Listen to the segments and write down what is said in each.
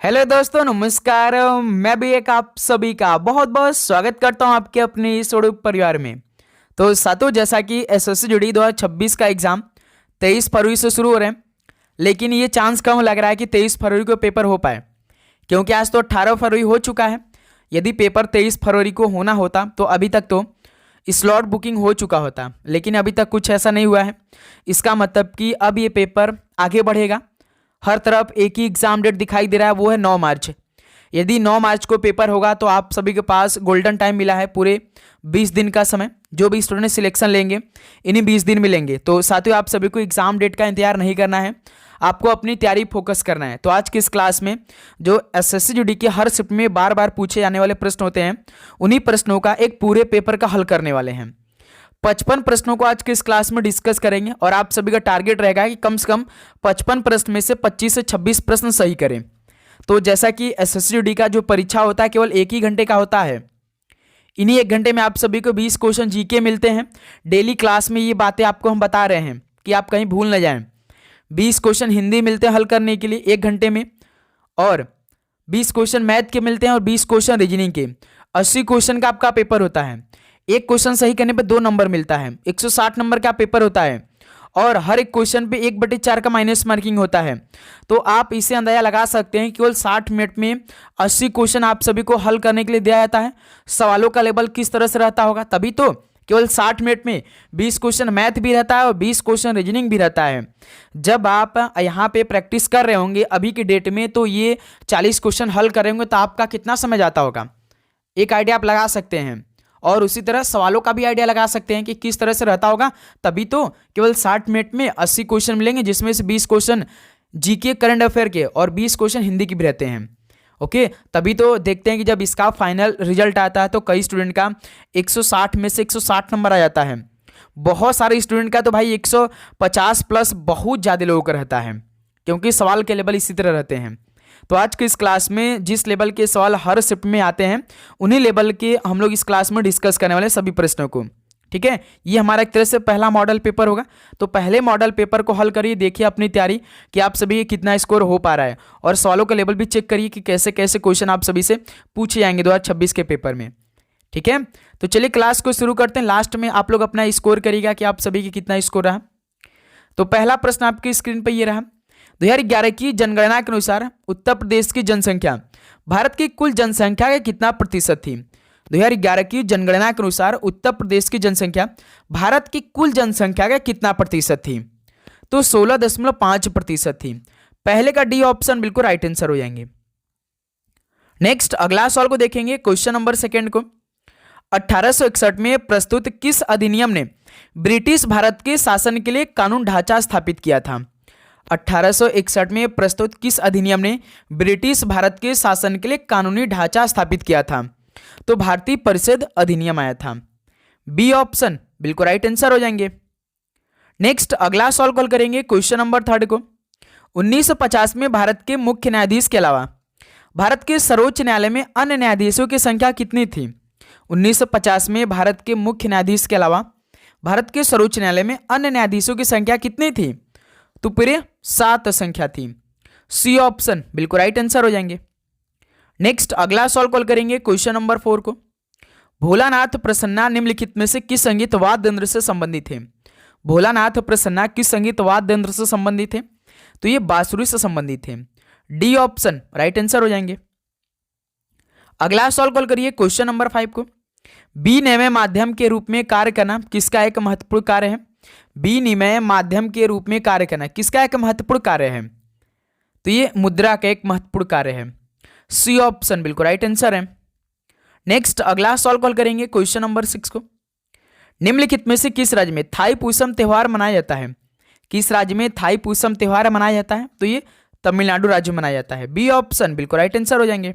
Hello दोस्तों, नमस्कार। मैं भी एक आप सभी का बहुत बहुत स्वागत करता हूं आपके अपने इस यूट्यूब परिवार में। तो साथियों, जैसा कि एसएससी जुडी 2026 का एग्जाम 23 फरवरी से शुरू हो रहे हैं, लेकिन ये चांस कम लग रहा है कि 23 फरवरी को पेपर हो पाए, क्योंकि आज तो 18 फरवरी हो चुका है। यदि पेपर 23 फरवरी को होना होता तो अभी तक तो स्लॉट बुकिंग हो चुका होता, लेकिन अभी तक कुछ ऐसा नहीं हुआ है। इसका मतलब कि अब ये पेपर आगे बढ़ेगा। हर तरफ एक ही एग्जाम डेट दिखाई दे रहा है, वो है 9 मार्च। यदि 9 मार्च को पेपर होगा तो आप सभी के पास गोल्डन टाइम मिला है, पूरे 20 दिन का समय। जो भी स्टूडेंट सिलेक्शन लेंगे इन्हीं 20 दिन मिलेंगे। तो साथियों, आप सभी को एग्जाम डेट का इंतजार नहीं करना है, आपको अपनी तैयारी फोकस करना है। तो आज की इस क्लास में जो एसएससी जीडी के हर शिफ्ट में बार बार पूछे जाने वाले प्रश्न होते हैं, उन्हीं प्रश्नों का एक पूरे पेपर का हल करने वाले हैं। 55 प्रश्नों को आज के इस क्लास में डिस्कस करेंगे और आप सभी का टारगेट रहेगा कि कम से कम 55 प्रश्न में से 25 से 26 प्रश्न सही करें। तो जैसा कि एसएससी जीडी का जो परीक्षा होता है केवल 1 ही घंटे का होता है, इन्हीं 1 घंटे में आप सभी को 20 क्वेश्चन जीके मिलते हैं। डेली क्लास में ये बातें आपको हम बता रहे हैं कि आप कहीं भूल न जाएं। 20 क्वेश्चन हिंदी मिलते हैं हल करने के लिए 1 घंटे में, और 20 क्वेश्चन मैथ के मिलते हैं और 20 क्वेश्चन रीजनिंग के। 80 क्वेश्चन का आपका पेपर होता है। एक क्वेश्चन सही करने पे 2 नंबर मिलता है। 160 नंबर का पेपर होता है और हर एक क्वेश्चन पे 1/4 का माइनस मार्किंग होता है। तो आप इसे अंदाजा लगा सकते हैं केवल 60 मिनट में 80 क्वेश्चन आप सभी को हल करने के लिए दिया जाता है। सवालों का लेवल किस तरह से रहता होगा, तभी तो केवल 60 मिनट में 20 क्वेश्चन मैथ भी रहता है और 20 क्वेश्चन रीजनिंग भी रहता है। जब आप यहाँ पे प्रैक्टिस कर रहे होंगे अभी की डेट में, तो ये 40 क्वेश्चन हल कर रहे होंगे, तो आपका कितना समय जाता होगा, एक आइडिया आप लगा सकते हैं। और उसी तरह सवालों का भी आइडिया लगा सकते हैं कि किस तरह से रहता होगा। तभी तो केवल 60 मिनट में 80 क्वेश्चन मिलेंगे, जिसमें से 20 क्वेश्चन जीके करंट अफेयर के और 20 क्वेश्चन हिंदी के भी रहते हैं। ओके, तभी तो देखते हैं कि जब इसका फाइनल रिजल्ट आता है तो कई स्टूडेंट का 160 में से 160 नंबर आ जाता है। बहुत सारे स्टूडेंट का तो भाई 150 प्लस बहुत ज़्यादा लोगों का रहता है, क्योंकि सवाल के लेवल इसी तरह रहते हैं। तो आज के इस क्लास में जिस लेवल के सवाल हर शिफ्ट में आते हैं, उन्हीं लेवल के हम लोग इस क्लास में डिस्कस करने वाले सभी प्रश्नों को। ठीक है, ये हमारा एक तरह से पहला मॉडल पेपर होगा। तो पहले मॉडल पेपर को हल करिए, देखिए अपनी तैयारी कि आप सभी कितना स्कोर हो पा रहा है, और सवालों का लेवल भी चेक करिए कि कैसे कैसे क्वेश्चन आप सभी से पूछे जाएंगे 2026 के पेपर में। ठीक है, तो चलिए क्लास को शुरू करते हैं। लास्ट में आप लोग अपना स्कोर करिएगा कि आप सभी की कितना स्कोर रहा। तो पहला प्रश्न आपकी स्क्रीन पर ये रहा। 2011 की जनगणना के अनुसार उत्तर प्रदेश की जनसंख्या भारत की कुल जनसंख्या का कितना प्रतिशत थी। 2011 की जनगणना के अनुसार उत्तर प्रदेश की जनसंख्या भारत की कुल जनसंख्या का कितना प्रतिशत थी, तो 16.5% थी। पहले का डी ऑप्शन बिल्कुल राइट आंसर हो जाएंगे। नेक्स्ट अगला सवाल को देखेंगे, क्वेश्चन नंबर सेकेंड को। 1861 में प्रस्तुत किस अधिनियम ने ब्रिटिश भारत के शासन के लिए कानून ढांचा स्थापित किया था। 1861 में प्रस्तुत किस अधिनियम ने ब्रिटिश भारत के शासन के लिए कानूनी ढांचा स्थापित किया था, तो भारतीय परिषद अधिनियम आया था। बी ऑप्शन बिल्कुल राइट आंसर हो जाएंगे। नेक्स्ट अगला सवाल कॉल करेंगे, क्वेश्चन नंबर थर्ड को। 1950 में भारत के मुख्य न्यायाधीश के अलावा भारत के सर्वोच्च न्यायालय में अन्य न्यायाधीशों की संख्या कितनी थी। 1950 में भारत के मुख्य न्यायाधीश के अलावा भारत के सर्वोच्च न्यायालय में अन्य न्यायाधीशों की संख्या कितनी थी, तो पूरे 7 संख्या थी। सी ऑप्शन बिल्कुल राइट आंसर हो जाएंगे। नेक्स्ट अगला सवाल कॉल करेंगे, क्वेश्चन नंबर 4 को। भोलानाथ प्रसन्ना निम्नलिखित में से किस संगीत वाद्य यंत्र से संबंधित थे। भोलानाथ प्रसन्ना किस संगीत वाद्य यंत्र से संबंधित थे, तो ये बांसुरी से संबंधित थे। डी ऑप्शन राइट आंसर हो जाएंगे। अगला सवाल कॉल करिए, क्वेश्चन नंबर 5 को। विनिमय माध्यम के रूप में कार्य करना किसका एक महत्वपूर्ण कार्य है। विनिमय माध्यम के रूप में कार्य करना किसका एक महत्वपूर्ण कार्य है, तो ये मुद्रा का एक महत्वपूर्ण कार्य है। सी ऑप्शन बिल्कुल राइट आंसर है। नेक्स्ट अगला सवाल कॉल करेंगे, क्वेश्चन नंबर 6 को। निम्नलिखित में से किस राज्य में थाई पूसम त्योहार मनाया जाता है। किस राज्य में थाई पूसम त्योहार मनाया जाता है, तो ये तमिलनाडु राज्य में मनाया जाता है। बी ऑप्शन बिल्कुल राइट आंसर हो जाएंगे।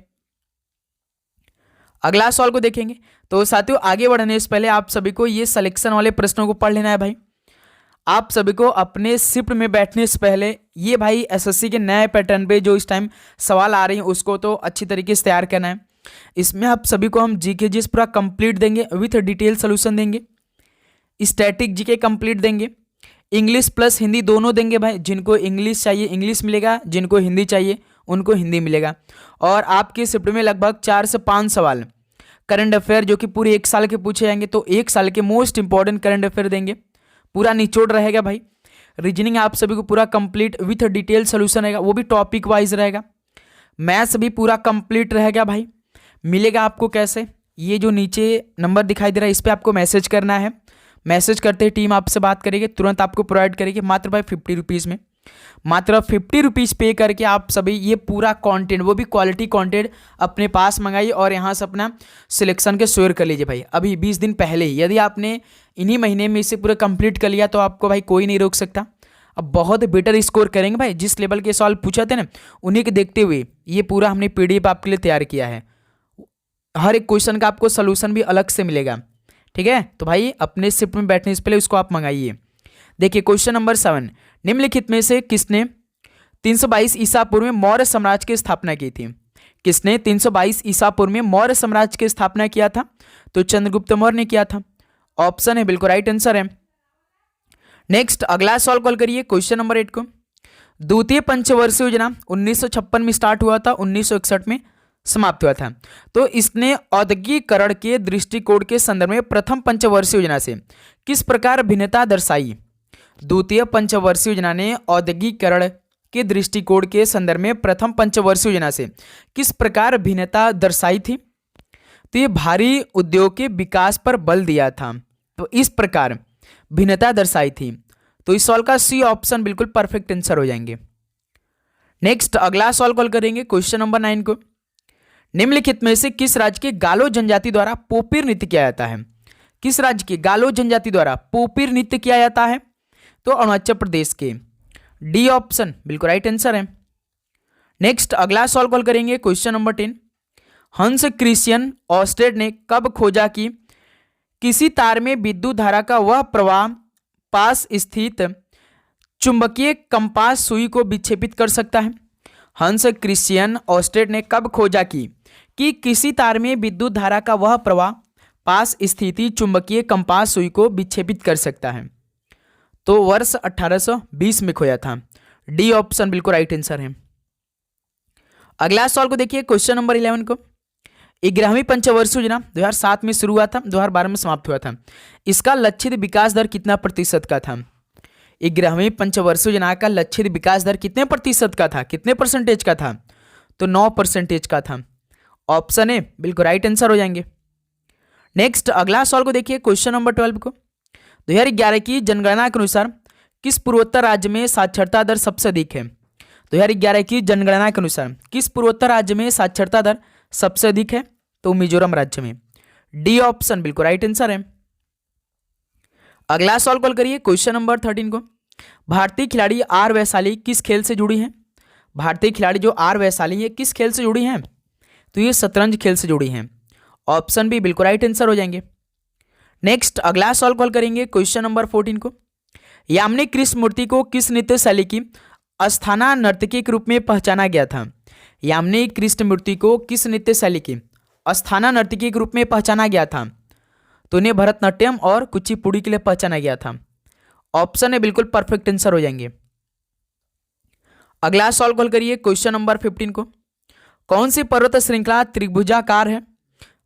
अगला सवाल को देखेंगे। तो साथियों, आगे बढ़ने से पहले आप सभी को ये सिलेक्शन वाले प्रश्नों को पढ़ लेना है भाई। आप सभी को अपने शिफ्ट में बैठने से पहले ये भाई एसएससी के नए पैटर्न पे जो इस टाइम सवाल आ रहे हैं उसको तो अच्छी तरीके से तैयार करना है। इसमें आप सभी को हम जीके जीएस पूरा कंप्लीट देंगे, विथ डिटेल सोल्यूशन देंगे। स्टैटिक जीके कंप्लीट देंगे, इंग्लिश प्लस हिंदी दोनों देंगे भाई। जिनको इंग्लिश चाहिए इंग्लिश मिलेगा, जिनको हिंदी चाहिए उनको हिंदी मिलेगा। और आपकी शिफ्ट में लगभग 4 से 5 सवाल करंट अफेयर जो कि पूरे 1 साल के पूछे जाएंगे, तो 1 साल के मोस्ट इंपॉर्टेंट करंट अफेयर देंगे, पूरा निचोड़ रहेगा भाई। रीजनिंग आप सभी को पूरा कंप्लीट विथ डिटेल सोल्यूशन रहेगा, वो भी टॉपिक वाइज रहेगा। मैथ्स भी पूरा कंप्लीट रहेगा भाई। मिलेगा आपको कैसे, ये जो नीचे नंबर दिखाई दे रहा है इस पर आपको मैसेज करना है। मैसेज करते ही टीम आपसे बात करेगी, तुरंत आपको प्रोवाइड करेगी मात्र भाई 50 रुपीज़ में। मात्र 50 रुपीज़ पे करके आप सभी ये पूरा कंटेंट, वो भी क्वालिटी कंटेंट अपने पास मंगाइए और यहाँ से अपना सिलेक्शन के शेयर कर लीजिए भाई। अभी 20 दिन पहले ही यदि आपने इन्हीं महीने में इसे पूरा कंप्लीट कर लिया तो आपको भाई कोई नहीं रोक सकता। अब बहुत बेटर स्कोर करेंगे भाई, जिस लेवल के सवाल पूछा थे ना उन्हीं के देखते हुए ये पूरा हमने PDF आपके लिए तैयार किया है। हर एक क्वेश्चन का आपको सोल्यूशन भी अलग से मिलेगा, ठीक है। तो भाई अपने शिफ्ट में बैठने से पहले उसको आप मंगाइए। देखिए क्वेश्चन नंबर 7, निम्नलिखित में से किसने 322 ईसा पूर्व में मौर्य साम्राज्य की स्थापना की थी? किसने 322 ईसा पूर्व में मौर्य साम्राज्य की स्थापना किया था? तो चंद्रगुप्त मौर्य ने किया था। ऑप्शन है बिल्कुल राइट आंसर है। नेक्स्ट अगला सवाल कॉल करिए क्वेश्चन नंबर 8 को। द्वितीय पंचवर्षीय योजना 1956 में स्टार्ट हुआ था, 1961 में समाप्त हुआ था। तो इसने औद्योगिकीकरण के दृष्टिकोण के संदर्भ में प्रथम पंचवर्षीय योजना से किस प्रकार भिन्नता दर्शाई? द्वितीय पंचवर्षीय योजना ने औद्योगिकीकरण के दृष्टिकोण के संदर्भ में प्रथम पंचवर्षीय योजना से किस प्रकार भिन्नता दर्शाई थी? तो ये भारी उद्योग के विकास पर बल दिया था, तो इस प्रकार भिन्नता दर्शाई थी। तो इस सवाल का सी ऑप्शन बिल्कुल परफेक्ट आंसर हो जाएंगे। नेक्स्ट अगला सवाल कॉल करेंगे क्वेश्चन नंबर 9 को। निम्नलिखित में से किस राज्य के गालो जनजाति द्वारा पोपीर नृत्य किया जाता है? किस राज्य के गालो जनजाति द्वारा पोपीर नृत्य किया जाता है? तो अरुणाचल प्रदेश के। डी ऑप्शन बिल्कुल राइट आंसर है। नेक्स्ट अगला सवाल कॉल करेंगे क्वेश्चन नंबर 10। हंस क्रिश्चियन ऑस्टेड ने कब खोजा कि किसी तार में विद्युत धारा का वह प्रवाह पास स्थित चुंबकीय कंपास सुई को विक्षेपित कर सकता है? हंस क्रिश्चियन ऑस्टेड ने कब खोजा कि किसी तार में विद्युत धारा का वह प्रवाह पास स्थित चुंबकीय कंपास सुई को विक्षेपित कर सकता है? तो वर्ष 1820 में खोया था। डी ऑप्शन बिल्कुल राइट आंसर है। अगला सवाल को देखिए क्वेश्चन नंबर 11 को। 11वीं पंचवर्षीय योजना 2007 में शुरू हुआ था, 2012 में समाप्त हुआ था। इसका लक्षित विकास दर कितना प्रतिशत का था? 11वीं पंचवर्षीय योजना का लक्षित विकास दर कितने प्रतिशत का था, कितने परसेंटेज का था? तो 9% का था। ऑप्शन ए बिल्कुल राइट आंसर हो जाएंगे। नेक्स्ट अगला सवाल को देखिए क्वेश्चन नंबर 12 को। 2011 की जनगणना के अनुसार किस पूर्वोत्तर राज्य में साक्षरता दर सबसे अधिक है? 2011 की जनगणना के अनुसार किस पूर्वोत्तर राज्य में साक्षरता दर सबसे अधिक है? तो मिजोरम राज्य में। डी ऑप्शन बिल्कुल राइट आंसर है। अगला सवाल कॉल करिए क्वेश्चन नंबर 13 को। भारतीय खिलाड़ी आर वैशाली किस खेल से जुड़ी हैं? भारतीय खिलाड़ी जो आर वैशाली है किस खेल से जुड़ी हैं? तो ये शतरंज खेल से जुड़ी हैं। ऑप्शन बी बिल्कुल राइट आंसर हो जाएंगे। नेक्स्ट अगला सवाल कॉल करेंगे क्वेश्चन नंबर 14 को। यामिनी कृष्णमूर्ति को किस नृत्य शैली की अस्थाना नर्तकी के रूप में पहचाना गया था? यामिनी कृष्णमूर्ति को किस नृत्य शैली की अस्थाना नर्तकी के रूप में पहचाना गया था? तो इन्हें भरतनाट्यम और कुचिपुड़ी के लिए पहचाना गया था। ऑप्शन है बिल्कुल परफेक्ट आंसर हो जाएंगे। अगला सवाल कॉल करिए क्वेश्चन नंबर 15 को। कौन सी पर्वत श्रृंखला त्रिभुजाकार है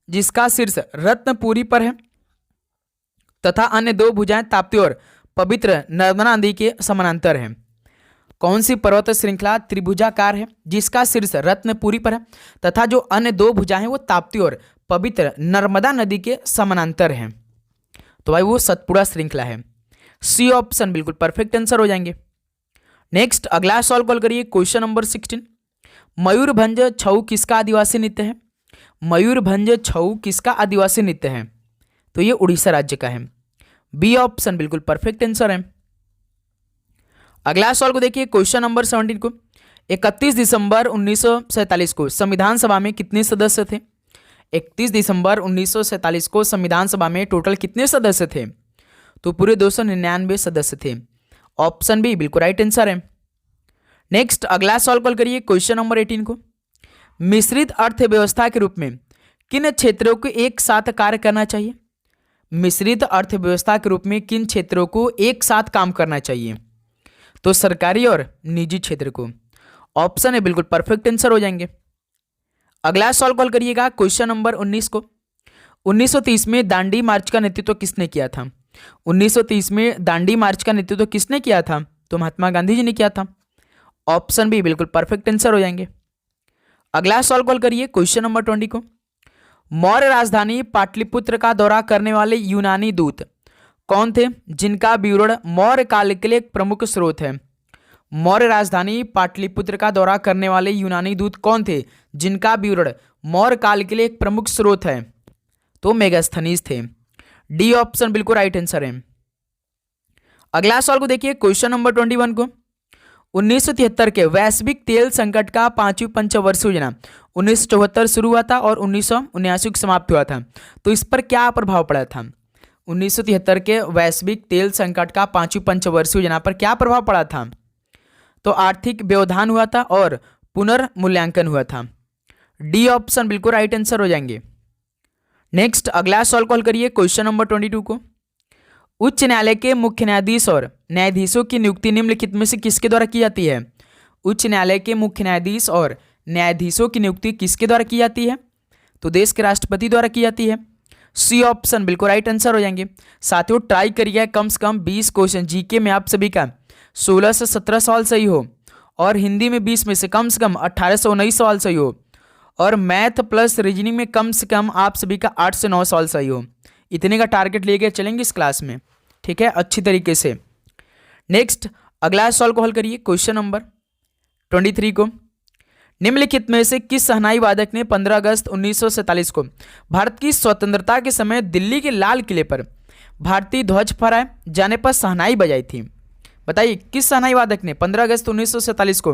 जिसका शीर्ष रत्नपुरी पर है तथा अन्य दो भुजाएं ताप्ती और पवित्र नर्मदा नदी के समानांतर है? कौन सी पर्वत श्रृंखला त्रिभुजाकार है जिसका शीर्ष रत्नपुरी पर है तथा जो अन्य दो भुजाएं हैं वो ताप्ती और पवित्र नर्मदा नदी के समानांतर हैं? तो भाई वो सतपुड़ा श्रृंखला है। सी ऑप्शन बिल्कुल परफेक्ट आंसर हो जाएंगे। नेक्स्ट अगला सवाल कॉल करिए क्वेश्चन नंबर 16। मयूरभंज छऊ किसका आदिवासी नृत्य है? मयूरभंज छऊ किसका आदिवासी नृत्य है? तो ये उड़ीसा राज्य का है। बी ऑप्शन बिल्कुल परफेक्ट आंसर है। अगला सवाल को देखिए क्वेश्चन नंबर 17 को। 31 दिसंबर 1947 को संविधान सभा में कितने सदस्य थे? 31 दिसंबर 1947 को संविधान सभा में टोटल कितने सदस्य थे? तो पूरे 299 सदस्य थे। ऑप्शन बी बिल्कुल राइट आंसर है। नेक्स्ट अगला सवाल कॉल करिए क्वेश्चन नंबर 18 को। मिश्रित अर्थव्यवस्था के रूप में किन क्षेत्रों को एक साथ कार्य करना चाहिए? मिश्रित अर्थव्यवस्था के रूप में किन क्षेत्रों को एक साथ काम करना चाहिए? तो सरकारी और निजी क्षेत्र को। ऑप्शन है बिल्कुल परफेक्ट आंसर हो जाएंगे। अगला सवाल कॉल करिएगा क्वेश्चन नंबर 19 को। 1930 में दांडी मार्च का नेतृत्व किसने किया था? 1930 में दांडी मार्च का नेतृत्व किसने किया था? तो महात्मा गांधी जी ने किया था। ऑप्शन बी बिल्कुल परफेक्ट आंसर हो जाएंगे। अगला सवाल कॉल करिए क्वेश्चन नंबर 20 को। मौर्य राजधानी पाटलिपुत्र का दौरा करने वाले यूनानी दूत कौन थे जिनका विवरण मौर्य काल के लिए एक प्रमुख स्रोत है? मौर्य राजधानी पाटलिपुत्र का दौरा करने वाले यूनानी दूत कौन थे जिनका विवरण मौर्य काल के लिए एक प्रमुख स्रोत है? तो मेगास्थनीज थे। डी ऑप्शन बिल्कुल राइट आंसर है। अगला सवाल को देखिए क्वेश्चन नंबर 21 को। 1973 के वैश्विक तेल संकट का 5वीं पंचवर्षीय योजना 1974 शुरू हुआ था और 1979 को समाप्त हुआ था। तो इस पर क्या प्रभाव पड़ा था? 1973 के वैश्विक तेल संकट का 5वीं पंचवर्षीय योजना पर क्या प्रभाव पड़ा था? तो आर्थिक व्यवधान हुआ था और पुनर्मूल्यांकन हुआ था। डी ऑप्शन बिल्कुल राइट आंसर हो जाएंगे। नेक्स्ट अगला सवाल कॉल करिए क्वेश्चन नंबर 22 को। उच्च न्यायालय के मुख्य न्यायाधीश और न्यायाधीशों की नियुक्ति निम्नलिखित में से किसके द्वारा की जाती है? उच्च न्यायालय के मुख्य न्यायाधीश और न्यायाधीशों की नियुक्ति किसके द्वारा की जाती है? तो देश के राष्ट्रपति द्वारा की जाती है। सी ऑप्शन बिल्कुल राइट आंसर हो जाएंगे। साथियों ट्राई करिए कम से कम 20 क्वेश्चन जीके में आप सभी का 16 से 17 सवाल सही हो और हिंदी में 20 में से कम 18 से 19 सवाल सही हो और मैथ प्लस रीजनिंग में कम से कम आप सभी का 8 से 9 सवाल सही हो। इतने का टारगेट लेके चलेंगे इस क्लास में, ठीक है, अच्छी तरीके से। नेक्स्ट अगला सवाल को हल करिए क्वेश्चन नंबर 23 को। निम्नलिखित में से किस शहनाई वादक ने 15 अगस्त 1947 को भारत की स्वतंत्रता के समय दिल्ली के लाल किले पर भारतीय ध्वज फहराए जाने पर शहनाई बजाई थी? बताइए किस शहनाई वादक ने 15 अगस्त 1947 को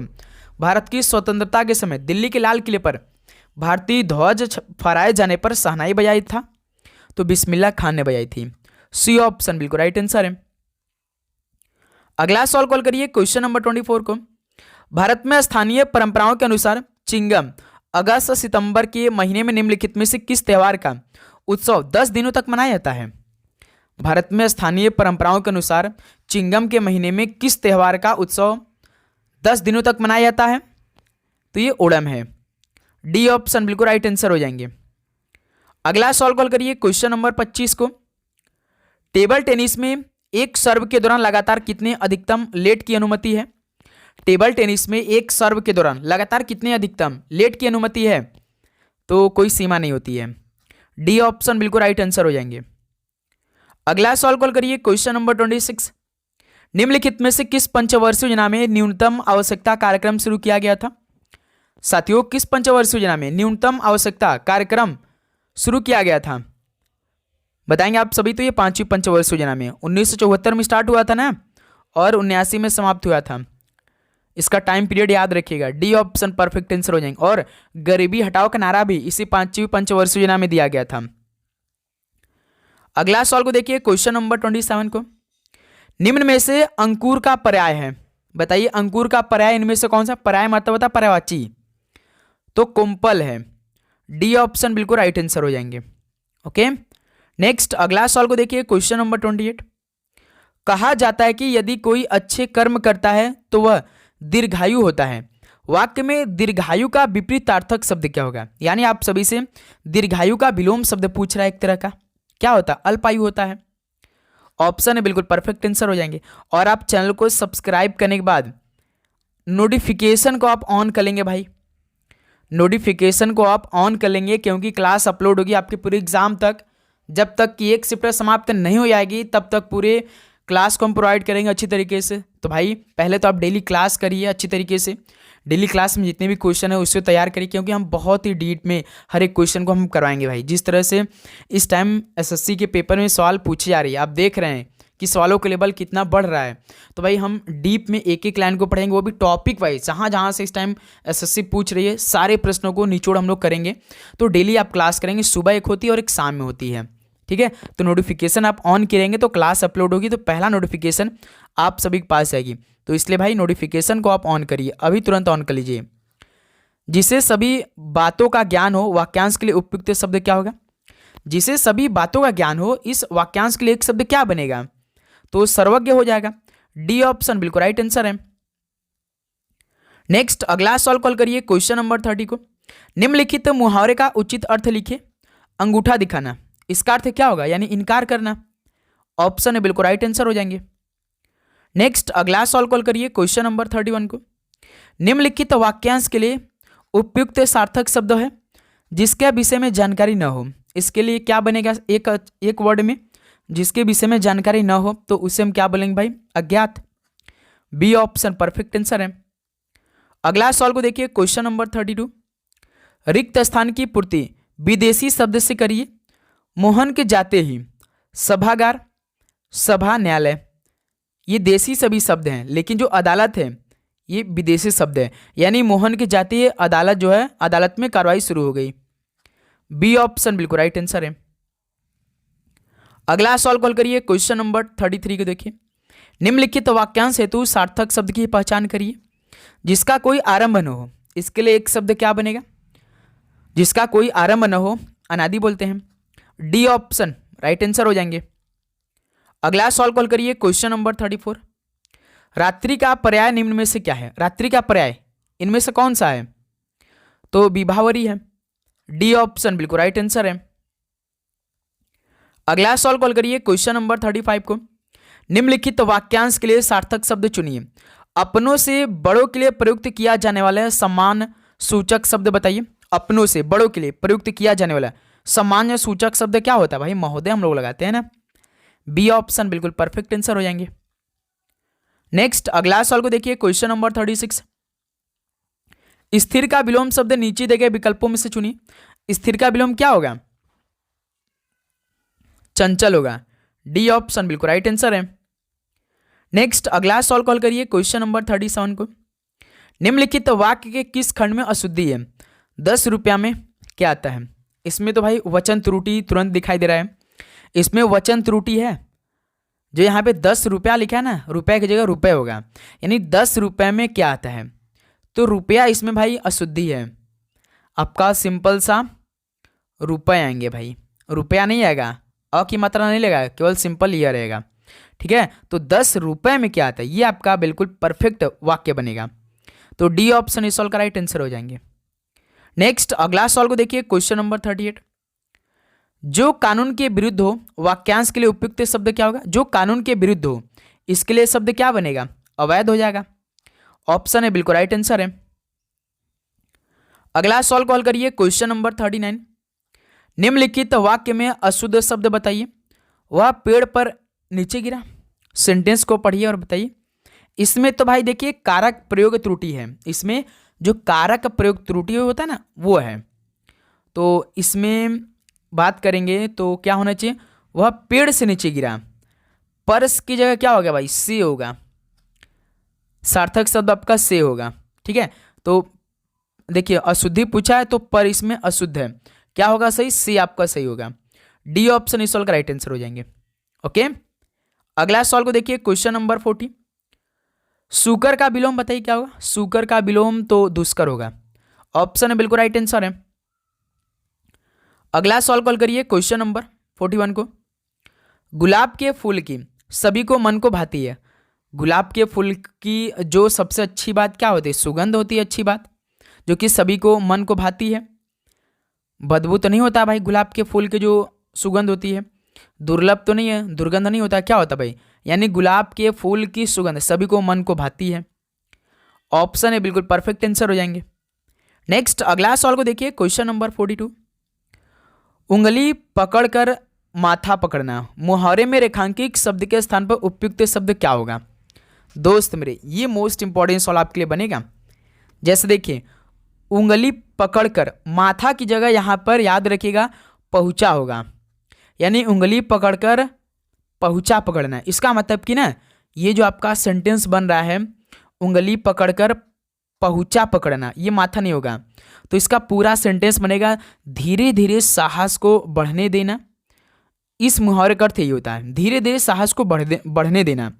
भारत की स्वतंत्रता के समय दिल्ली के लाल किले पर भारतीय ध्वज फहराए जाने पर शहनाई बजाई था? तो बिस्मिल्लाह खान ने बजाई थी। सी ऑप्शन बिल्कुल राइट आंसर है। अगला सवाल कॉल करिए क्वेश्चन नंबर 24 को। भारत में स्थानीय परंपराओं के अनुसार चिंगम अगस्त सितंबर के महीने में निम्नलिखित में से किस त्योहार का उत्सव 10 दिनों तक मनाया जाता है? भारत में स्थानीय परंपराओं के अनुसार चिंगम के महीने में किस त्योहार का उत्सव 10 दिनों तक मनाया जाता है? तो ये ओणम है। डी ऑप्शन बिल्कुल राइट आंसर हो जाएंगे। अगला सवाल कॉल करिए क्वेश्चन नंबर 25 को। टेबल टेनिस में एक सर्व के दौरान लगातार कितने अधिकतम लेट की अनुमति है? टेबल टेनिस में एक सर्व के दौरान लगातार कितने अधिकतम लेट की अनुमति है? तो कोई सीमा नहीं होती है। डी ऑप्शन बिल्कुल राइट आंसर हो जाएंगे। अगला सवाल कॉल करिए क्वेश्चन नंबर 26। निम्नलिखित में से किस पंचवर्षीय योजना में न्यूनतम आवश्यकता कार्यक्रम शुरू किया गया था? साथियों किस पंचवर्षीय योजना में न्यूनतम आवश्यकता कार्यक्रम शुरू किया गया था? बताएंगे आप सभी। तो ये 5वीं पंचवर्षीय योजना में 1974 में स्टार्ट हुआ था ना और 79 में समाप्त हुआ था। इसका टाइम पीरियड याद रखिएगा। डी ऑप्शन परफेक्ट आंसर हो जाएंगे। और गरीबी हटाओ का नारा भी इसी 5वीं पंचवर्षीय योजना में दिया गया था। अगला सवाल को देखिए क्वेश्चन नंबर 27 को। निम्न में से अंकुर का पर्याय है। बताइए अंकुर का पर्याय इनमें से कौन सा? पर्याय मतलब होता पर्यायवाची, तो कुंपल है। डी ऑप्शन बिल्कुल राइट आंसर हो जाएंगे। ओके नेक्स्ट अगला सवाल को देखिए क्वेश्चन नंबर 28। कहा जाता है कि यदि कोई अच्छे कर्म करता है तो वह दीर्घायु होता है। वाक्य में दीर्घायु का विपरीतार्थक शब्द क्या होगा? यानी आप सभी से दीर्घायु का विलोम शब्द पूछ रहा है एक तरह का, क्या होता है? अल्पायु होता है। ऑप्शन है बिल्कुल परफेक्ट आंसर हो जाएंगे। और आप चैनल को सब्सक्राइब करने के बाद नोटिफिकेशन को आप ऑन कर लेंगे भाई, नोटिफिकेशन को आप ऑन कर लेंगे क्योंकि क्लास अपलोड होगी आपके पूरे एग्जाम तक। जब तक कि एक शिफ्ट समाप्त नहीं हो जाएगी तब तक पूरे क्लास को हम प्रोवाइड करेंगे अच्छी तरीके से। तो भाई पहले तो आप डेली क्लास करिए अच्छी तरीके से। डेली क्लास में जितने भी क्वेश्चन है उससे तैयार करिए क्योंकि हम बहुत ही डीप में हर एक क्वेश्चन को हम करवाएंगे भाई। जिस तरह से इस टाइम एसएससी के पेपर में सवाल पूछे जा रही है, आप देख रहे हैं कि सवालों का लेवल कितना बढ़ रहा है। तो भाई हम डीप में एक एक लाइन को पढ़ेंगे, वो भी टॉपिक वाइज। जहाँ जहाँ से इस टाइम एसएससी पूछ रही है सारे प्रश्नों को निचोड़ हम लोग करेंगे। तो डेली आप क्लास करेंगे, सुबह एक होती है और एक शाम में होती है, ठीक है। तो नोटिफिकेशन आप ऑन करेंगे तो क्लास अपलोड होगी तो पहला नोटिफिकेशन आप सभी के पास आएगी। तो इसलिए भाई नोटिफिकेशन को आप ऑन करिए, अभी तुरंत ऑन कर लीजिए। जिसे सभी बातों का ज्ञान हो वाक्यांश के लिए उपयुक्त शब्द क्या होगा? जिसे सभी बातों का ज्ञान हो इस वाक्यांश के लिए एक शब्द क्या बनेगा? तो सर्वज्ञ हो जाएगा। डी ऑप्शन बिल्कुल राइट आंसर है। नेक्स्ट अगला सवाल कॉल करिए क्वेश्चन नंबर 30 को। निम्नलिखित मुहावरे का उचित अर्थ लिखिए। अंगूठा दिखाना, इसका अर्थ क्या होगा? यानी इनकार करना। ऑप्शन है बिल्कुल राइट आंसर हो जाएंगे। नेक्स्ट अगला सवाल कॉल करिए क्वेश्चन नंबर 31 को। निम्नलिखित वाक्यांश के लिए उपयुक्त सार्थक शब्द है जिसके विषय में जानकारी न हो। इसके लिए क्या बनेगा? एक वर्ड में जिसके विषय में जानकारी न हो तो उसे हम क्या बोलेंगे भाई? अज्ञात। बी ऑप्शन परफेक्ट आंसर है। अगला सवाल को देखिए क्वेश्चन नंबर 32। रिक्त स्थान की पूर्ति विदेशी शब्द से करिए। मोहन के जाते ही सभागार, सभा, न्यायालय, ये देसी सभी शब्द हैं, लेकिन जो अदालत है ये विदेशी शब्द है। यानी मोहन के जाते ही अदालत जो है, अदालत में कार्रवाई शुरू हो गई। बी ऑप्शन बिल्कुल राइट आंसर है। अगला सवाल कॉल करिए क्वेश्चन नंबर 33 को देखिए। निम्नलिखित वाक्यांश हेतु सार्थक शब्द की पहचान करिए जिसका कोई आरंभ न हो। इसके लिए एक शब्द क्या बनेगा? जिसका कोई आरंभ न हो, अनादि बोलते हैं। डी ऑप्शन राइट आंसर हो जाएंगे। अगला सवाल कॉल करिए क्वेश्चन नंबर 34। रात्रि का पर्याय निम्न में से क्या है? रात्रि का पर्याय इनमें से कौन सा है? तो विभावरी है। डी ऑप्शन बिल्कुल राइट आंसर है। अगला सवाल कॉल करिए क्वेश्चन नंबर 35 को। निम्नलिखित वाक्यांश के लिए सार्थक शब्द चुनिए। अपनों से बड़ों के लिए प्रयुक्त किया जाने वाला सम्मान सूचक शब्द बताइए। अपनों से बड़ों के लिए प्रयुक्त किया जाने वाला सम्मान सूचक शब्द क्या होता है भाई? महोदय हम लोग लगाते हैं ना। बी ऑप्शन बिल्कुल परफेक्ट आंसर हो जाएंगे। नेक्स्ट अगला सवाल को देखिए क्वेश्चन नंबर 36। स्थिर का विलोम शब्द नीचे दिए गए विकल्पों में से चुनिए। स्थिर का विलोम क्या होगा? चंचल होगा। डी ऑप्शन बिल्कुल राइट आंसर है। नेक्स्ट अगला सवाल कॉल करिए क्वेश्चन नंबर 37 को। निम्नलिखित वाक्य के किस खंड में अशुद्धि है? 10 रुपया में क्या आता है? इसमें तो भाई वचन त्रुटि तुरंत दिखाई दे रहा है। इसमें वचन त्रुटि है। जो यहाँ पे 10 रुपया लिखा है ना, रुपए की जगह रुपए होगा। यानी 10 रुपए में क्या आता है? तो रुपया इसमें भाई अशुद्धि है। आपका सिंपल सा रुपए आएंगे भाई, रुपया नहीं आएगा, अ की मात्रा नहीं लगेगा, केवल सिंपल यह रहेगा। ठीक है, तो 10 रुपए में क्या आता है? ये आपका बिल्कुल परफेक्ट वाक्य बनेगा। तो डी ऑप्शन इस सवाल का राइट आंसर हो जाएंगे। नेक्स्ट अगला सवाल को देखिए क्वेश्चन नंबर 38। जो कानून के विरुद्ध हो, वाक्यांश के लिए उपयुक्त शब्द क्या होगा? जो कानून के विरुद्ध हो, इसके लिए शब्द क्या बनेगा? अवैध हो जाएगा। ऑप्शन है बिल्कुल राइट आंसर है। अगला सवाल कॉल करिए क्वेश्चन नंबर 39। निम्नलिखित वाक्य में अशुद्ध शब्द बताइए। वह पेड़ पर नीचे गिरा। सेंटेंस को पढ़िए और बताइए। इसमें तो भाई देखिए कारक प्रयोग त्रुटि है। इसमें जो कारक प्रयोग त्रुटि होता है ना, वो है। तो इसमें बात करेंगे तो क्या होना चाहिए? वह पेड़ से नीचे गिरा। परस की जगह क्या होगा भाई? से होगा। सार्थक शब्द आपका से होगा। ठीक है, तो देखिए अशुद्धि पूछा है तो पर इसमें अशुद्ध है, क्या होगा सही? से आपका सही होगा। डी ऑप्शन इस सवाल का राइट आंसर हो जाएंगे। ओके, अगला सवाल को देखिए क्वेश्चन नंबर 40। सुकर का विलोम बताइए क्या होगा? सुकर का विलोम तो दुष्कर होगा। ऑप्शन है बिल्कुल राइट आंसर है। अगला सवाल कॉल करिए क्वेश्चन नंबर 41 को। गुलाब के फूल की सभी को मन को भाती है। गुलाब के फूल की जो सबसे अच्छी बात क्या होती है? सुगंध होती है, अच्छी बात, जो कि सभी को मन को भाती है। बदबू तो नहीं होता भाई गुलाब के फूल की जो सुगंध होती है। दुर्लभ तो नहीं है, दुर्गंध नहीं होता, क्या होता भाई? यानी गुलाब के फूल की सुगंध सभी को मन को भाती है। ऑप्शन है बिल्कुल परफेक्ट आंसर हो जाएंगे। नेक्स्ट अगला सवाल को देखिए क्वेश्चन नंबर 42। उंगली पकड़कर माथा पकड़ना, मुहावरे में रेखांकित शब्द के स्थान पर उपयुक्त शब्द क्या होगा? दोस्त मेरे ये मोस्ट इंपॉर्टेंट सवाल आपके लिए बनेगा। जैसे देखिए उंगली पकड़कर, माथा की जगह यहां पर याद रखिएगा पहुंचा होगा। यानी उंगली पकड़कर पहुंचा पकड़ना, इसका मतलब कि ना ये जो आपका सेंटेंस बन रहा है उंगली पकड़कर पहुंचा पकड़ना, ये माथा नहीं होगा। तो इसका पूरा सेंटेंस बनेगा धीरे धीरे साहस को बढ़ने देना। इस मुहावरे का अर्थ यही होता है, धीरे धीरे साहस को बढ़ने देना।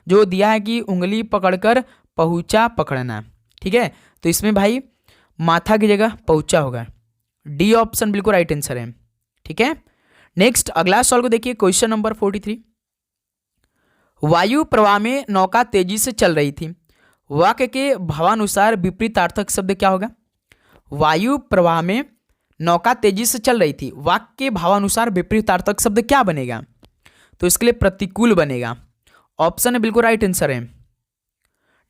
जो दिया है कि उंगली पकड़कर पहुंचा पकड़ना, ठीक है, तो इसमें भाई माथा की जगह पहुंचा होगा। डी ऑप्शन बिल्कुल राइट आंसर है। ठीक है, नेक्स्ट अगला सवाल को देखिए क्वेश्चन नंबर 43। वायु प्रवाह में नौका तेजी से चल रही थी। वाक्य के भावानुसार विपरीतार्थक शब्द क्या होगा? वायु प्रवाह में नौका तेजी से चल रही थी। वाक्य के भावानुसार विपरीतार्थक शब्द क्या बनेगा? तो इसके लिए प्रतिकूल बनेगा। ऑप्शन है बिल्कुल राइट आंसर है।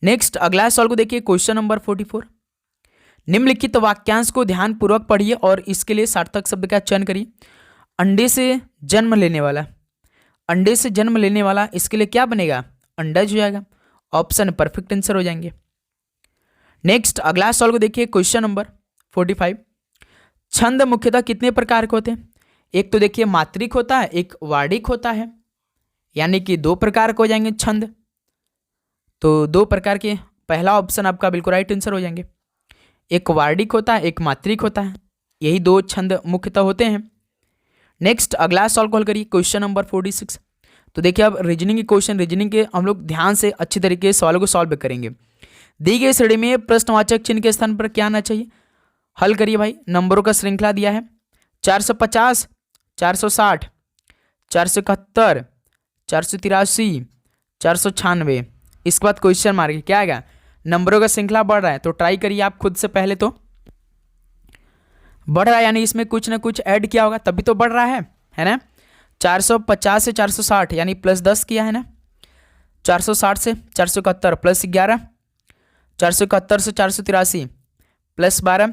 नेक्स्ट अगला सवाल को देखिए, क्वेश्चन नंबर 44। निम्नलिखित वाक्यांश को ध्यान पूर्वक पढ़िए और इसके लिए सार्थक शब्द का चयन करिए। अंडे से जन्म लेने वाला, अंडे से जन्म लेने वाला, इसके लिए क्या बनेगा? अंडज हो जाएगा। ऑप्शन परफेक्ट आंसर हो जाएंगे। नेक्स्ट अगला सवाल को देखिए, क्वेश्चन नंबर 45। छंद मुख्यतः कितने प्रकार के होते हैं? एक तो देखिए मात्रिक होता है, एक वार्णिक होता है, यानी कि 2 प्रकार के हो जाएंगे छंद। तो 2 प्रकार के, पहला ऑप्शन आपका बिल्कुल राइट आंसर हो जाएंगे। एक वार्णिक होता है, एक मात्रिक होता है, यही 2 छंद मुख्यतः होते हैं। नेक्स्ट अगला सवाल कॉल करिए, क्वेश्चन नंबर 46। तो देखिए अब रीजनिंग के क्वेश्चन, रीजनिंग के हम लोग ध्यान से अच्छी तरीके से सवालों को सॉल्व करेंगे। दी गई श्रेणी में प्रश्नवाचक चिन्ह के स्थान पर क्या आना चाहिए? हल करिए भाई। नंबरों का श्रृंखला दिया है 450, 460, 471, 483, 496। इसके बाद क्वेश्चन मार्क क्या आएगा? नंबरों का श्रृंखला बढ़ रहा है, तो ट्राई करिए आप खुद से। पहले तो बढ़ रहा है यानी इसमें कुछ ना कुछ ऐड किया होगा तभी तो बढ़ रहा है ना। 450 से 460 यानी +10 किया है ना। 460 से 471 +11, 471 से 483 +12,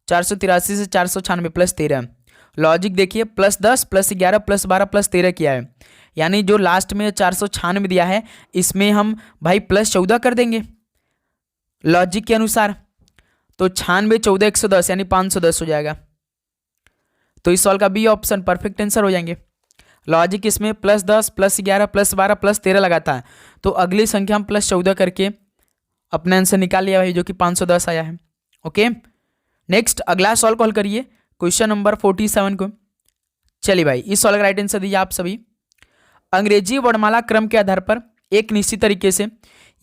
483 से 496 +13। लॉजिक देखिए +10 +11 +12 +13 किया है, यानी जो लास्ट में 496 दिया है इसमें हम भाई +14 कर देंगे लॉजिक के अनुसार। तो 96 14 110 यानी 510 हो जाएगा। तो इस सवाल का बी ऑप्शन परफेक्ट आंसर हो जाएंगे। लॉजिक इसमें +10 +11 +12 +13 लगाता है, तो अगली संख्या हम +14 करके अपना आंसर निकाल लिया भाई, जो कि 510 आया है। ओके, नेक्स्ट अगला सवाल कॉल करिए, क्वेश्चन नंबर 47 को। चलिए भाई इस सवाल का राइट आंसर दीजिए आप सभी। अंग्रेजी वर्णमाला क्रम के आधार पर एक निश्चित तरीके से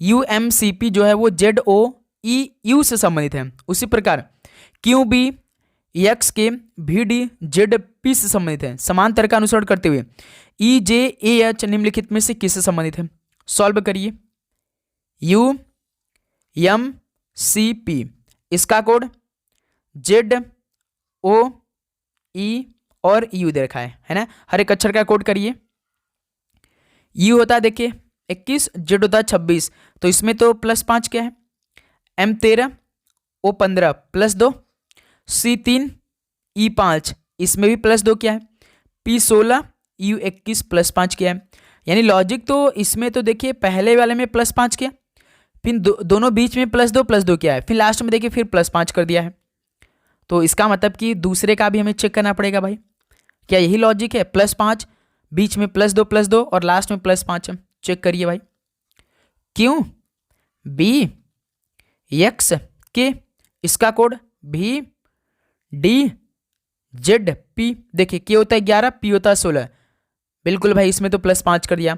UMCP जो है वो ZOEU से संबंधित है, उसी प्रकार QBX के VDZP से संबंधित है। समांतर का अनुसरण करते हुए EJAH निम्नलिखित में से किससे संबंधित है? सॉल्व करिए। UMCP इसका कोड ZOE और U दे रखा है ना। हर एक अक्षर का कोड करिए। U होता है देखिए 21, Z होता है 26, तो इसमें तो +5 क्या है? M13 O15 +2, C3 E5 इसमें भी +2 क्या है? P16 U21 +5 क्या है? यानी लॉजिक तो इसमें तो देखिए पहले वाले में +5 क्या, फिर दोनों बीच में +2 क्या है, फिर लास्ट में देखिए फिर +5 कर दिया है। तो इसका मतलब कि दूसरे का भी हमें चेक करना पड़ेगा भाई, क्या यही लॉजिक है? +5 बीच में +2 और लास्ट में +5 है। चेक करिए भाई। QBX के इसका कोड VDZP देखिए, K होता है 11, P होता है 16, बिल्कुल भाई इसमें तो +5 कर दिया।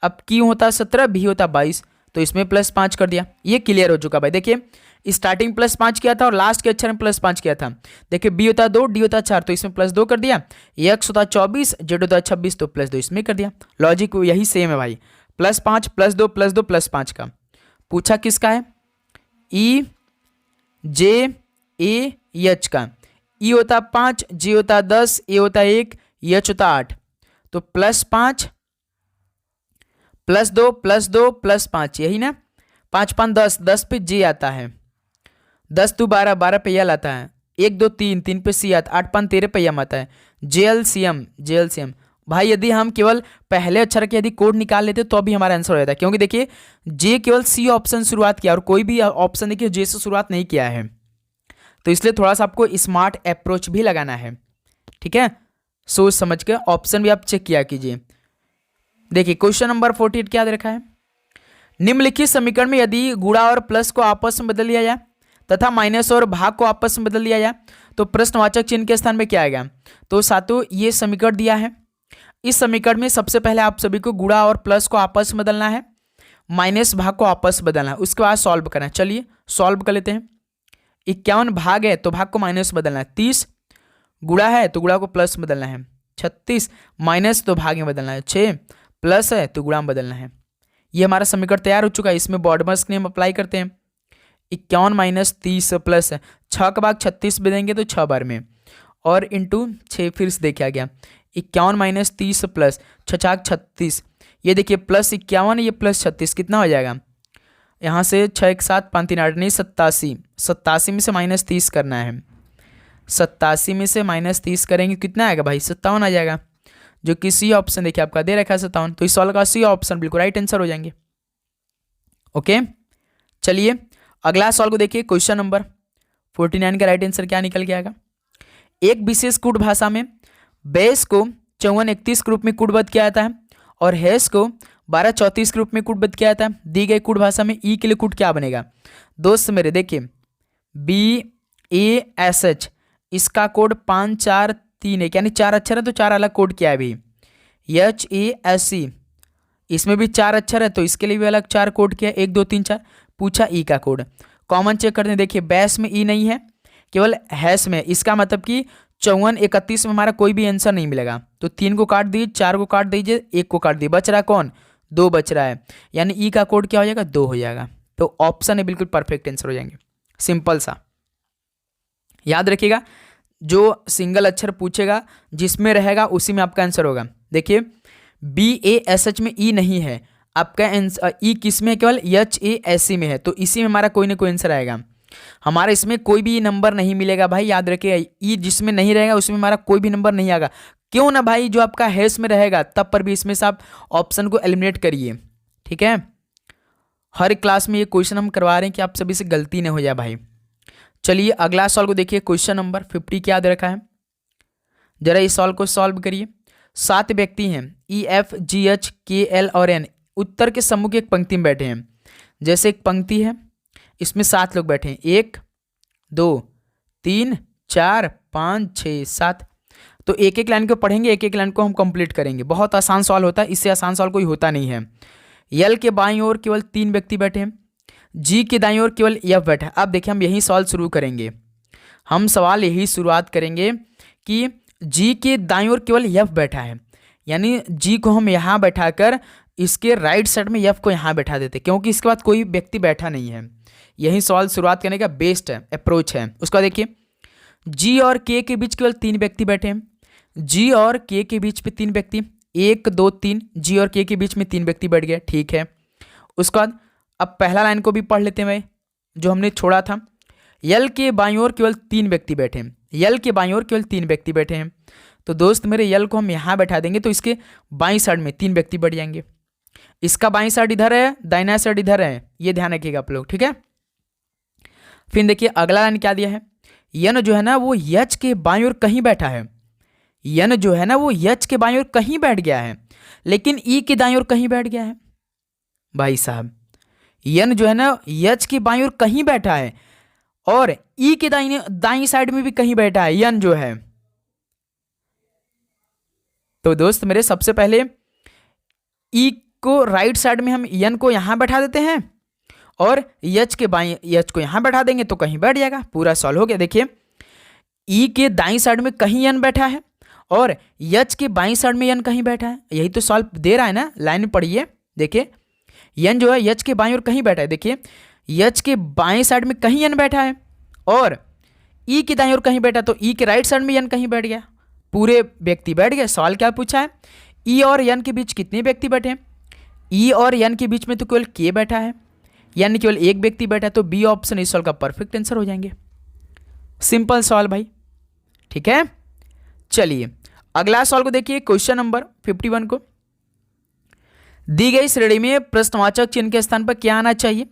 अब Q होता है 17, B होता है 22, तो इसमें +5 कर दिया। ये क्लियर हो चुका भाई। देखिए स्टार्टिंग +5 किया था और लास्ट के अक्षर में +5 किया था। देखिए B होता है 2, D होता है 4, तो इसमें +2 कर दिया। X होता है 24, Z होता है 26, तो +2 इसमें कर दिया। लॉजिक यही सेम है भाई, +5 +2 +2 +5 का। पूछा किसका है? EJAH का। E होता है 5, J होता है 10, A होता है 1, H होता है 8, तो +5 +2 +2 +5 यही ना। 5 5 10, 10 पे J आता है, 10 2 12, 12 पे यल आता है, 1 2 3, 3 पे C आता है, 8 5 13 पे यम आता है। JLCM भाई यदि हम केवल पहले अक्षर के यदि कोड निकाल लेते तो अभी हमारा आंसर हो जाता है, क्योंकि देखिए J केवल C ऑप्शन शुरुआत किया और कोई भी ऑप्शन देखिए J से शुरुआत नहीं किया है, तो इसलिए थोड़ा सा आपको स्मार्ट अप्रोच भी लगाना है। ठीक है, सोच समझ के ऑप्शन भी आप चेक किया कीजिए। देखिए क्वेश्चन नंबर 48 क्या दे रखा है? निम्नलिखित समीकरण में यदि गुणा और प्लस को आपस में बदल लिया जाए तथा माइनस और भाग को आपस में बदल लिया जाए तो प्रश्नवाचक चिन्ह के स्थान में क्या आएगा? तो सातों ये समीकरण दिया है। इस समीकरण में सबसे पहले आप सभी को गुणा और प्लस को आपस में बदलना है, माइनस भाग को आपस में बदलना है, उसके बाद सॉल्व करना है। चलिए सॉल्व कर लेते हैं। 51 भाग है तो भाग को माइनस बदलना है, 30 गुणा है तो गुणा को प्लस में बदलना है, 36 माइनस तो भाग में बदलना है, 6 प्लस है तो गुणा में बदलना है। ये हमारा समीकरण तैयार हो चुका है। इसमें बॉडमर्स नियम अप्लाई करते हैं। 51 माइनस 30 प्लस 6 का भाग 36 में देंगे तो 6 बार में, और इंटू 6 फिर से देखा गया। 51 माइनस 30 प्लस 6 36, ये देखिए प्लस 51 ये प्लस 36 कितना हो जाएगा, यहाँ से 6 1 7 5 3 8 नहीं 87, 87 में से माइनस 30 करना है। 87 में से माइनस 30 करेंगे कितना आएगा भाई, 57 आ जाएगा, जो कि सी ऑप्शन देखिए आपका दे रखा है 57। तो इस सवाल का सी ऑप्शन बिल्कुल राइट आंसर हो जाएंगे। ओके, चलिए अगला सवाल को देखिए। क्वेश्चन नंबर 49 का राइट आंसर क्या निकल के आएगा। एक विशेष कूट भाषा में बेस को 54 31 के रूप में कूटबद्ध किया जाता है और हैश को 12 34 के रूप में कूटबद्ध किया जाता है। दी गई कूट भाषा में ई के लिए कूट क्या बनेगा। दोस्त मेरे देखिए BASH इसका कोड 5 4 3 1 यानी 4 अक्षर है तो 4 अलग कोड क्या है भी। HASE इसमें भी 4 अक्षर है तो इसके लिए भी अलग 4 कोड किया, 1 2 3 4। पूछा ई का कोड, कॉमन चेक करते हैं। देखिए बैस में ई नहीं है, केवल हैश में। इसका मतलब कि 54 31 में हमारा कोई भी आंसर नहीं मिलेगा। तो 3 को काट दीजिए, 4 को काट दीजिए, 1 को काट दीजिए, बच रहा कौन, 2 बच रहा है, यानी ई का कोड क्या हो जाएगा 2 हो जाएगा। तो ऑप्शन है बिल्कुल परफेक्ट आंसर हो जाएंगे। सिंपल सा याद रखिएगा, जो सिंगल अक्षर पूछेगा जिसमें रहेगा उसी में आपका आंसर होगा। देखिए BASH में ई नहीं है, आपका आंसर ई किस में है, केवल HASE में है, तो इसी में हमारा कोई ना कोई आंसर आएगा। हमारा इसमें कोई भी नंबर नहीं मिलेगा भाई, याद रखिए ई जिसमें नहीं रहेगा उसमें हमारा कोई भी नंबर नहीं आएगा। क्यों ना भाई, जो आपका हैश में रहेगा तब पर भी इसमें से आप ऑप्शन को एलिमिनेट करिए, ठीक है। हर क्लास में ये क्वेश्चन हम करवा रहे हैं कि आप सभी से गलती नहीं हो जाए भाई। चलिए अगला सवाल को देखिए। क्वेश्चन नंबर 50 क्या दे रखा है, जरा इस सवाल को सॉल्व करिए। 7 व्यक्ति हैं EFGHKL और N उत्तर के समूह की एक पंक्ति में बैठे हैं। जैसे एक पंक्ति है इसमें 7 लोग बैठे हैं, 1 2 3 4 5 6 7। तो एक एक लाइन को पढ़ेंगे, एक एक लाइन को हम कंप्लीट करेंगे। बहुत आसान सवाल होता है, इससे आसान सवाल कोई होता नहीं है। यल के बाईं ओर केवल 3 व्यक्ति बैठे हैं, जी के दाईं ओर केवल एफ बैठा है। अब देखिए हम यही सवाल शुरू करेंगे, हम सवाल यही शुरुआत करेंगे कि जी के दाईं ओर केवल एफ बैठा है, यानी जी को हम यहाँ बैठाकर इसके राइट साइड में एफ को यहाँ बैठा देते, क्योंकि इसके बाद कोई व्यक्ति बैठा नहीं है। यही सवाल शुरुआत करने का बेस्ट अप्रोच है। उसका देखिए जी और के के बीच केवल 3 व्यक्ति बैठे हैं, जी और के के बीच में 3 व्यक्ति, 1 2 3, जी और के बीच में 3 व्यक्ति बैठ गए, ठीक है। उसके बाद अब पहला लाइन को भी पढ़ लेते हैं भाई, जो हमने छोड़ा था। यल के बाईं ओर केवल 3 व्यक्ति बैठे हैं, यल के बाईं ओर केवल 3 व्यक्ति बैठे हैं। तो दोस्त मेरे यल को हम यहाँ बैठा देंगे तो इसके बाईं साइड में 3 व्यक्ति बैठ जाएंगे। इसका बाईं साइड इधर है, दाहिना साइड इधर है, ये ध्यान रखिएगा आप लोग, ठीक है। फिर देखिए अगला लाइन क्या दिया है, यन जो है ना वो यच के बाईं ओर कहीं बैठा है, यन जो है ना वो यच के बाईं ओर कहीं बैठ गया है, लेकिन ई के दाईं ओर कहीं बैठ गया है। भाई साहब यन जो है ना यच के बाईं ओर कहीं बैठा है और ई के दाईं साइड में भी कहीं बैठा है यन जो है। तो दोस्त मेरे सबसे पहले ई को राइट साइड में हम यन को यहां बैठा देते हैं और यच के बाईं यच को यहां बैठा देंगे तो कहीं बैठ जाएगा। पूरा सॉल्व हो गया। देखिए ई के दाईं साइड में कहीं यन बैठा है और यच के बाईं साइड में यन कहीं बैठा है, यही तो सॉल्व दे रहा है ना। लाइन में पढ़िए, देखिए यन जो है यच के बाईं ओर कहीं बैठा है, देखिए यच के बाईं साइड में कहीं यन बैठा है और ई के दाईं ओर कहीं बैठा, तो ई के राइट साइड में यन कहीं बैठ गया, पूरे व्यक्ति बैठ गए। सवाल क्या पूछा है, ई और यन के बीच कितने व्यक्ति बैठे हैं। ई और यन के बीच में तो केवल के बैठा है, यानी केवल एक व्यक्ति बैठा है, तो बी ऑप्शन इस सवाल का परफेक्ट आंसर हो जाएंगे। सिंपल सवाल भाई, ठीक है। चलिए अगला सवाल को देखिए, क्वेश्चन नंबर 51 को। दी गई श्रेणी में प्रश्नवाचक चिन्ह के स्थान पर क्या आना चाहिए।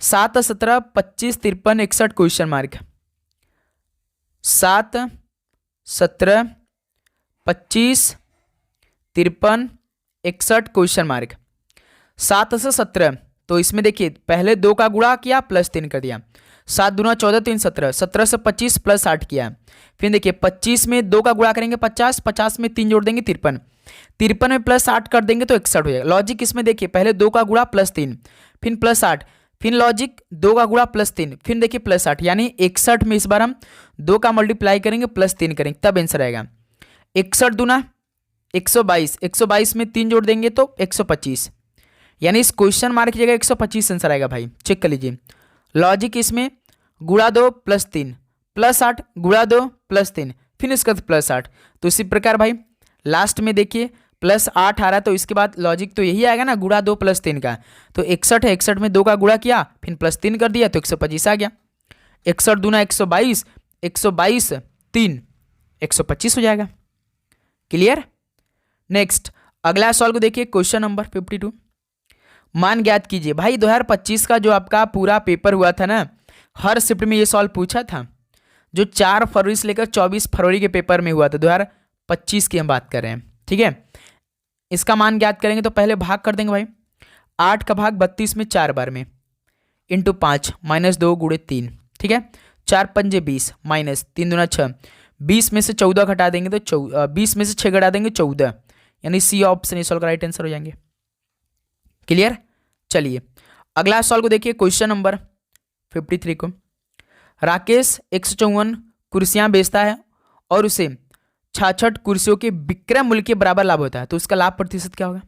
7 17 25 53 61 क्वेश्चन मार्क। 7 17 25 53 61 question mark. 7 से 17 तो इसमें देखिए पहले 2 का गुणा किया प्लस 3 कर दिया, 7 दूना 14 3 17, 17 से 25 प्लस 8 किया। फिर देखिए 25 में 2 का गुणा करेंगे 50, 50 में 3 जोड़ देंगे 53, 53 में प्लस 8 कर देंगे तो 61 हो जाएगा। लॉजिक इसमें देखिए पहले 2 का गुणा प्लस 3, फिर प्लस 8, फिर लॉजिक 2 का गुणा प्लस 3, फिर देखिए प्लस 8, यानी 61 में इस बार हम 2 का मल्टीप्लाई करेंगे प्लस 3 करेंगे तब आंसर आएगा। 61 दूना 122, 122 में 3 जोड़ देंगे तो 125, यानी इस क्वेश्चन मार्क की जगह 125 आंसर आएगा भाई, चेक कर लीजिए। लॉजिक इसमें गुणा 2 प्लस 3 प्लस 8 गुणा 2 प्लस 3 फिर इसका प्लस 8। तो इसी प्रकार भाई लास्ट में देखिए प्लस 8 आ रहा है, तो इसके बाद लॉजिक तो यही आएगा ना, गुणा 2 प्लस 3 का। तो 61 है, 61 में 2 का गुणा किया फिर प्लस 3 कर दिया तो 125 आ गया। 61 दूना 122, 122 3 125 हो जाएगा। क्लियर। नेक्स्ट अगला सवाल को देखिए, क्वेश्चन नंबर 52। मान ज्ञात कीजिए। भाई 2025 का जो आपका पूरा पेपर हुआ था ना, हर शिफ्ट में ये सवाल पूछा था, जो 4 फरवरी से लेकर 24 फरवरी के पेपर में हुआ था, 2025 की हम बात कर रहे हैं, ठीक है। इसका मान ज्ञात करेंगे तो पहले भाग कर देंगे भाई, 8 का भाग 32 में 4 बार में इंटू 5 माइनस 2 गुणे 3, ठीक है। 4 पंजे 20 माइनस 3 दूना 6, 20 में से 14 घटा देंगे तो 20 में से 6 घटा देंगे 14, यानी सी ऑप्शन इस सवाल का राइट आंसर हो जाएंगे। क्लियर। चलिए अगला सवाल को देखिए, क्वेश्चन नंबर 53 को। राकेश 154 कुर्सियां बेचता है और उसे 66 कुर्सियों के विक्रय मूल्य के बराबर लाभ होता है, तो उसका लाभ प्रतिशत क्या होगा।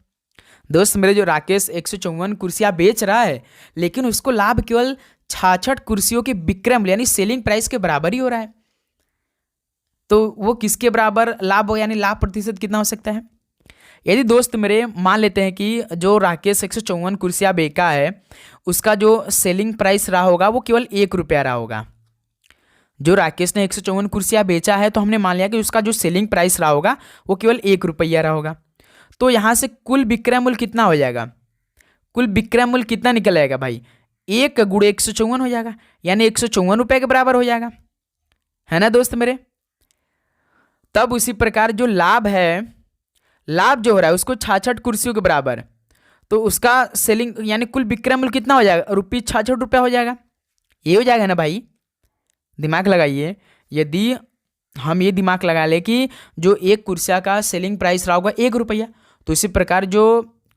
दोस्त मेरे, जो राकेश 154 कुर्सियां बेच रहा है लेकिन उसको लाभ केवल 66 कुर्सियों के विक्रय मूल्य यानी सेलिंग प्राइस के बराबर ही हो रहा है, तो वो किसके बराबर लाभ हो, यानी लाभ प्रतिशत कितना हो सकता है। यदि दोस्त मेरे मान लेते हैं कि जो राकेश 154 कुर्सियां बेचा है उसका जो सेलिंग प्राइस रहा होगा वो केवल 1 रुपया रहा होगा। जो राकेश ने 154 कुर्सियां बेचा है तो हमने मान लिया कि उसका जो सेलिंग प्राइस रहा होगा वो केवल 1 रुपया रहा होगा। तो यहाँ से कुल विक्रय मूल्य कितना हो जाएगा, कुल विक्रय मूल्य कितना निकल आएगा भाई, 1 गुणे 154 हो जाएगा, यानी 154 रुपये के बराबर हो जाएगा, है ना दोस्त मेरे। तब उसी प्रकार जो लाभ है, लाभ जो हो रहा है उसको 66 कुर्सियों के बराबर, तो उसका सेलिंग यानी कुल विक्रय मूल्य कितना हो जाएगा, रुपये 66 रुपया हो जाएगा। ये हो जाएगा ना भाई, दिमाग लगाइए। यदि हम ये दिमाग लगा ले कि जो एक कुर्सिया का सेलिंग प्राइस रहा होगा 1 रुपया, तो इसी प्रकार जो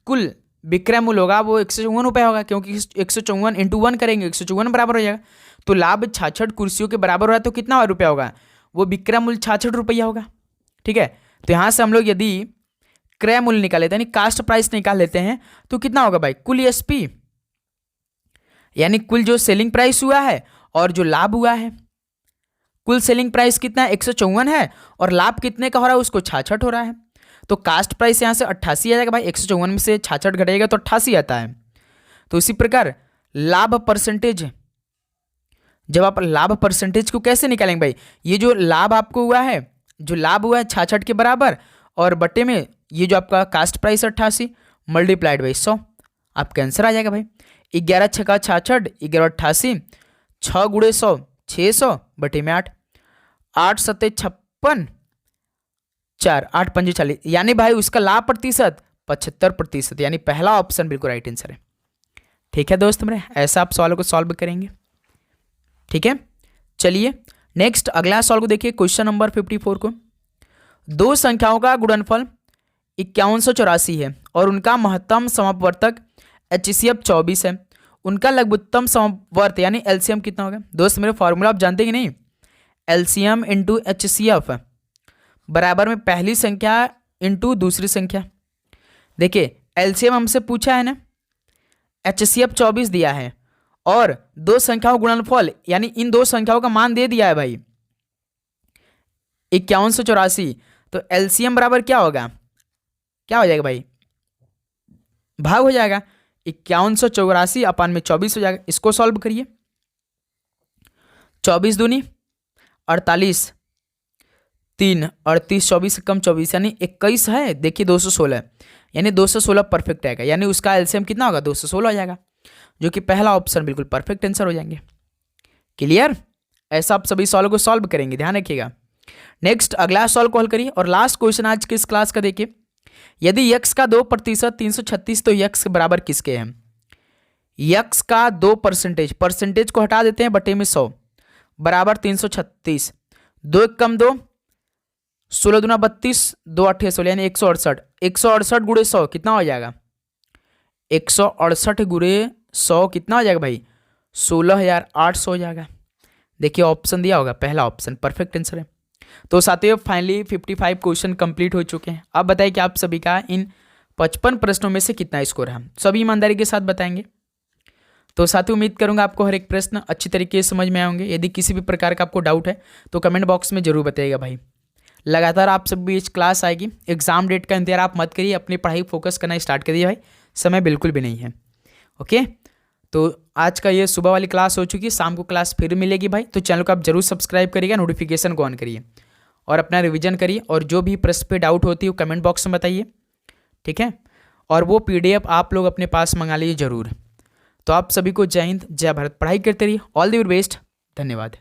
कुल विक्रय मूल्य होगा वो 154 रुपया होगा, क्योंकि 154 इंटू 1 करेंगे 154 बराबर हो जाएगा। तो लाभ 66 कुर्सियों के बराबर हो रहा है तो कितना रुपया होगा, वो विक्रय मूल्य 66 रुपया होगा, ठीक है। तो यहाँ से हम लोग यदि क्रय मूल्य निकाल लेते हैं यानी कास्ट प्राइस निकाल लेते हैं तो कितना होगा भाई, कुल एसपी यानी कुल जो सेलिंग प्राइस हुआ है और जो लाभ हुआ है, कुल सेलिंग प्राइस कितना 154 है और लाभ कितने का हो रहा है, उसको 66 हो रहा है। तो कास्ट प्राइस यहाँ से 88 आ जाएगा भाई, 154 में से 66 घटेगा तो 88 आता है। तो इसी प्रकार लाभ परसेंटेज, जब आप लाभ परसेंटेज को कैसे निकालेंगे भाई, ये जो लाभ आपको हुआ है, जो लाभ हुआ है 66 के बराबर और बटे में ये जो आपका कास्ट प्राइस 88 मल्टीप्लाइड बाई 100, आपका आंसर आ जाएगा भाई। 11 छक्का 66, 11 88, 6 गुणे 100 600 बटे में 8, 8 सत्ते 56, 4 8 पंजे 40, यानी भाई उसका लाभ प्रतिशत 75%, यानी पहला ऑप्शन बिल्कुल राइट आंसर है। ठीक है दोस्त मेरे, ऐसा आप सवालों को सॉल्व करेंगे, ठीक है। चलिए नेक्स्ट अगला सवाल को देखिए, क्वेश्चन नंबर 54 को। दो संख्याओं का गुणनफल 5184 है और उनका महत्तम समवर्तक HCF 24 है, उनका लघुत्तम समवर्त यानी LCM कितना होगा। दोस्त मेरे फॉर्मूला आप जानते कि नहीं, LCM इंटू HCF बराबर में पहली संख्या इंटू दूसरी संख्या। देखिए LCM हमसे पूछा है ना, HCF 24 दिया है और दो संख्याओं गुणनफल यानी इन दो संख्याओं का मान दे दिया है भाई 5184, तो LCM बराबर क्या होगा, क्या हो जाएगा भाई, भाग हो जाएगा, 5184 अपान में 24 हो जाएगा। इसको सॉल्व करिए, 24 दूनी 48, 3 38 24 कम 24 यानी 21 है, देखिए 216 यानी 216 परफेक्ट आएगा, यानी उसका एलसीएम कितना होगा 216 हो जाएगा, जो कि पहला ऑप्शन बिल्कुल परफेक्ट आंसर हो जाएंगे। क्लियर, ऐसा आप सभी सवालों को सॉल्व करेंगे, ध्यान रखिएगा। नेक्स्ट अगला सॉल्व कॉल करिए और लास्ट क्वेश्चन आज के इस क्लास का देखिए, यदि यक्स का 2% 336 तो यक्स के बराबर किसके हैं। यक्स का 2% परसेंटेज को हटा देते हैं बटे में 100 बराबर 336, 2 कम 2 16 दूना 32, 2 8 16 यानी 168, 168 गुणे 100 कितना हो जाएगा, 168 गुणे 100 कितना हो जाएगा भाई 16800 हो जाएगा। देखिए ऑप्शन दिया होगा पहला ऑप्शन परफेक्ट आंसर है। तो साथियों फाइनली 55 क्वेश्चन कंप्लीट हो चुके हैं। अब बताइए कि आप सभी का इन 55 प्रश्नों में से कितना स्कोर है, सभी ईमानदारी के साथ बताएंगे। तो साथियों उम्मीद करूंगा आपको हर एक प्रश्न अच्छी तरीके से समझ में आएंगे। यदि किसी भी प्रकार का आपको डाउट है तो कमेंट बॉक्स में जरूर बताइएगा भाई। लगातार आप सब बीच क्लास आएगी, एग्जाम डेट का इंतजार आप मत करिए, अपनी पढ़ाई फोकस करना स्टार्ट करिए भाई, समय बिल्कुल भी नहीं है। ओके, तो आज का ये सुबह वाली क्लास हो चुकी है, शाम को क्लास फिर मिलेगी भाई। तो चैनल को आप जरूर सब्सक्राइब करिएगा, नोटिफिकेशन को ऑन करिए और अपना रिवीजन करिए, और जो भी प्रश्न पे डाउट होती है वो कमेंट बॉक्स में बताइए, ठीक है। और वो PDF आप लोग अपने पास मंगा लीजिए जरूर। तो आप सभी को जय हिंद, जय भारत, पढ़ाई करते रहिए, ऑल द बेस्ट, धन्यवाद।